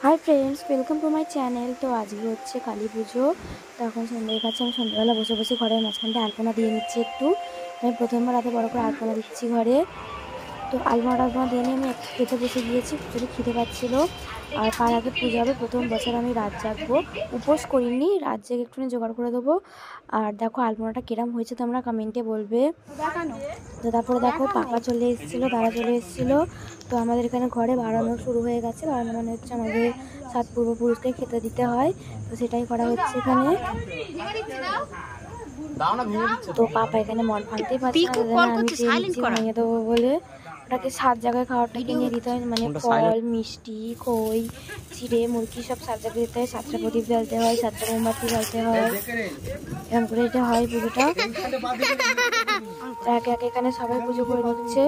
Hi friends, welcome to my channel. তো আজকে হচ্ছে কালী পুজো। তো এখন সন্ধ্যের কাছে আমি সন্ধ্যাবেলা বসে বসে ঘরের মাঝখানটা আলপনা দিয়ে নিচ্ছি একটু। আমি প্রথমবার এত বড় করে আলপনা দিচ্ছি ঘরে। তো আলপনা দিয়ে নিয়ে আমি একটু খেতে বসে গিয়েছি, প্রচুর খিদে পাচ্ছিল। আর কাল আগে পুজো হবে, প্রথম বছর আমি রাত জাগবো। উপোস করিনি, রাত জেগে একটুখানি জোগাড় করে দেবো। আর দেখো আলপনাটা কিরম হয়েছে তোমরা কমেন্টে বলবে। তো তারপরে দেখো পাকা চলে এসেছিলো, তারা চলে এসেছিলো। তো আমাদের এখানে ঘরে বাড়ানো শুরু হয়ে গেছে। বাড়ানো মানে হচ্ছে আমাদের 7 পূর্বপুরুষকে খেতে দিতে হয়, তো সেটাই করা হচ্ছে এখানে। তো পাপা এখানে মন ভাঙতেই পারছে না, আমি চেয়ে নিচ্ছি ভেঙে দেবো বলে। ওটাকে 7 জায়গায় খাওয়ারটাকে নিয়ে দিতে হয়, মানে ফল, মিষ্টি, খই, চিড়ে, মুরগি সব 7 জায়গায় দিতে হয়। 7টা প্রদীপ জ্বালতে হয়, 7টা মোমবাতি জ্বালতে হয়। এরকম করে এটা হয় পুজোটা। একে একে এখানে সবাই পুজো করে নিচ্ছে।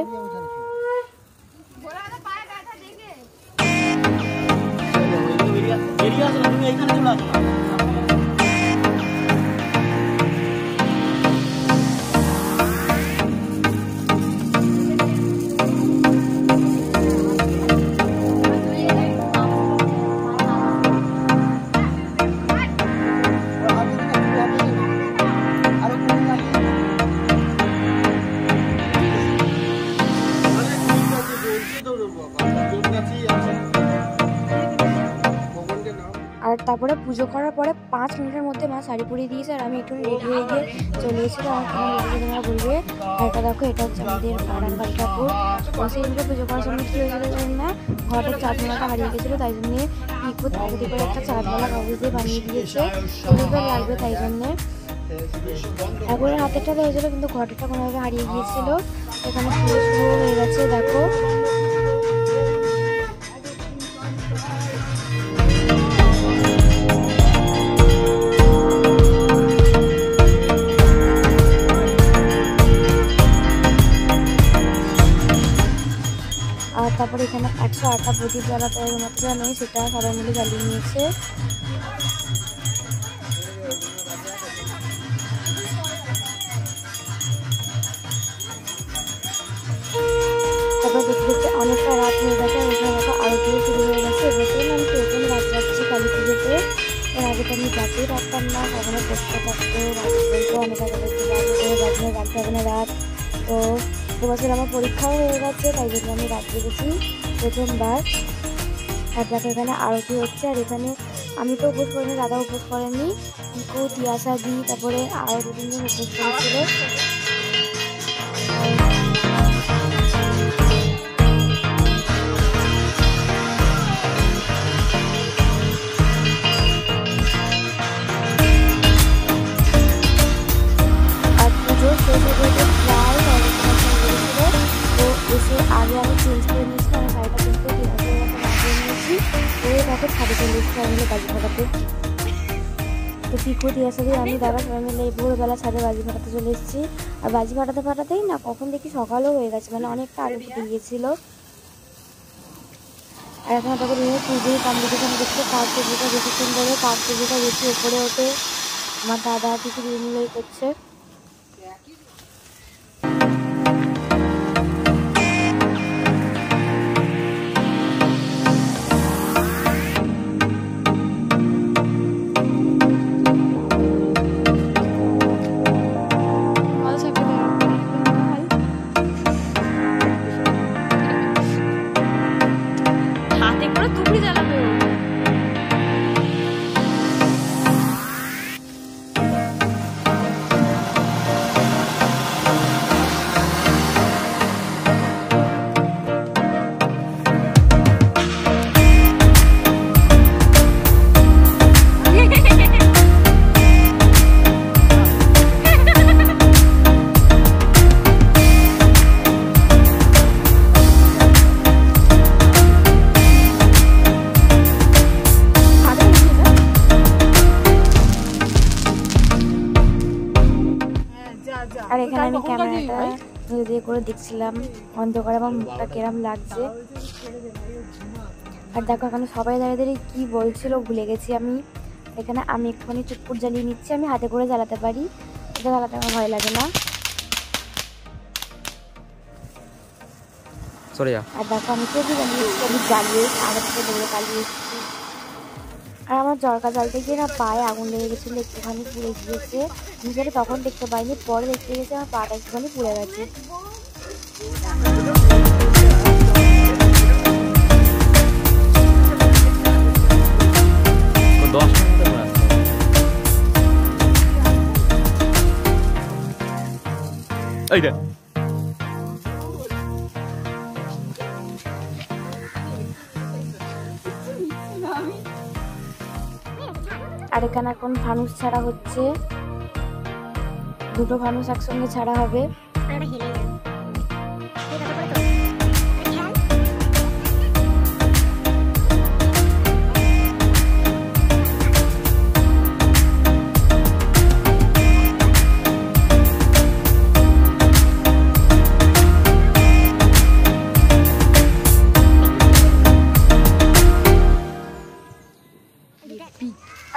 আর তারপরে পুজো করার পরে 5 মিনিটের মধ্যে মা শাড়ি পরিয়ে দিয়েছে, আর আমি একটু রেডি হয়ে গিয়ে চলে এসেছিলাম। আমার কেমন লাগছে তোমরা বলবে। আর এটা দেখো, এটা হচ্ছে আমাদের পাড়ার কালী ঠাকুর। তো সেদিনকে পুজো করার সময় কী হয়েছিল জানি না, ঘরের চাঁদমালাটা হারিয়ে গেছিলো, তাই জন্যে পিকু তাড়াতাড়ি করে একটা চাঁদমালা কাগজ দিয়ে বানিয়ে দিয়েছে। সুন্দর লাগবে তাই জন্যে। ঠাকুরের হাতেরটা হয়েছিল, কিন্তু ঘরটা কোনোভাবে হারিয়ে গিয়েছিল। এখানে পুজো শুরু হয়ে গেছে দেখো। আর তারপরে এখানে 108টা প্রদীপ জ্বালাতে হবে, মাত্রা নেই, সেটা সবাই মিলে জ্বালিয়ে নিয়েছে। তারপর দেখতে দেখতে অনেকটা রাত হয়ে গেছে, আর এখানে দেখো আরতিও শুরু হয়ে গেছে। এবছর আমি প্রথম রাত যাচ্ছি কালী পুজোতে। এর আগে তো আমি যাতেই পারতাম না, কখনো পড়তে থাকতো, বলতো অনেক আগে রাখতে হবে না রাত। তো এবছর আমার পরীক্ষাও হয়ে গেছে, তাই জন্য আমি রাত জেগেছি প্রথমবার। আর দেখো এখানে আরতি হচ্ছে। আর এখানে আমি তো উপোস করিনি, দাদা উপোস করেনি, পিকু, তিয়াশা দি, তারপরে আরও 2-3 জন উপোস করেছিল। আর পুজো শেষ হতে প্রায় 9টা তো এসে আগে আমি চেঞ্জ করে নিয়েছি, আমি শাড়িটা চেঞ্জ করে লাগিয়ে নিয়েছি। তো দেখো ছাদে চলে এসেছি আমি মিলে বাজি ফাটাতে। তো পিকু, তিয়াশা দিয়ে আমি দাদা সবাই মিলে ভোরবেলা ছাদে বাজি ফাটাতে চলে এসেছি। আর বাজি ফাটাতে ফাটাতেই না কখন দেখি সকালও হয়ে গেছে, মানে অনেকটা আলো ফুটে গিয়েছিল। আর এখন তারপর পুজোর কম্পিটিশন দেখতে, কার পুজোটা বেশি সুন্দর, কার পুজোটা বেশি ওপরে ওঠে। আমার দাদা কিছু দিয়ে মিলেই করছে। আর এখানে আমি ক্যামেরাটা দিয়ে করে দেখছিলাম অন্ধকারে আমার মুখটা কিরম লাগছে। আর দেখো এখানে সবাই দাঁড়িয়ে দাঁড়িয়ে কী বলছিল ভুলে গেছি আমি। এখানে আমি একটুখানি চুটপুট জ্বালিয়ে নিচ্ছি, আমি হাতে করে জ্বালাতে পারি, এটা জ্বালাতে আমার ভয় লাগে না। আর দেখো আমি তো জ্বালিয়ে আগে থেকে দৌড়ে পালিয়ে এসেছি। আর আমার জলকা জ্বালতে গিয়ে না পায়ে আগুন লেগে গেছিলো, একটুখানি পুড়ে গিয়েছে। নিজেরা তখন দেখতে পাইনি, পরে দেখতে গেছে আমার পাটা একটুখানি পুড়ে গেছে। আর এখানে এখন ফানুস ছাড়া হচ্ছে, দুটো ফানুস একসঙ্গে ছাড়া হবে।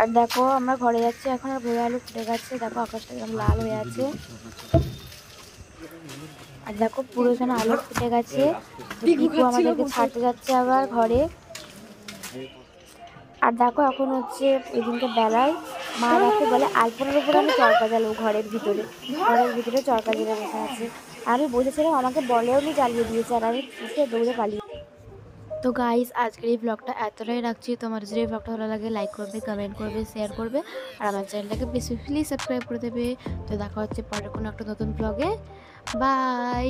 আর দেখো আমরা ঘরে যাচ্ছি এখন, আর ভোরে আলু ফুটে গেছে, দেখো আকাশটা একদম লাল হয়ে আছে। আর দেখো পুরো এখানে আলু ফুটে গেছে। পিকু আমাদেরকে ছাড়তে যাচ্ছে আবার ঘরে। আর দেখো এখন হচ্ছে ওই দিনকে বেলায় মা আমাকে বলে আলপনার উপরে আমি চরকা জ্বালবো, ঘরের ভিতরে চরকা জ্বালে বসে আছে। আমি বসেছিলাম, আমাকে বলেও নি, জ্বালিয়ে দিয়েছে, আর আমি উঠে দৌড়ে পালিয়ে। তো গাইস আজকের এই ব্লগটা এতটাই রাখছি। তোমার যদি এই ব্লগটা ভালো লাগে লাইক করবে, কমেন্ট করবে, শেয়ার করবে, আর আমার চ্যানেলটাকে বেশি সাবস্ক্রাইব করে দেবে। তো দেখা হচ্ছে পরের কোনো একটা নতুন ব্লগে। বাই।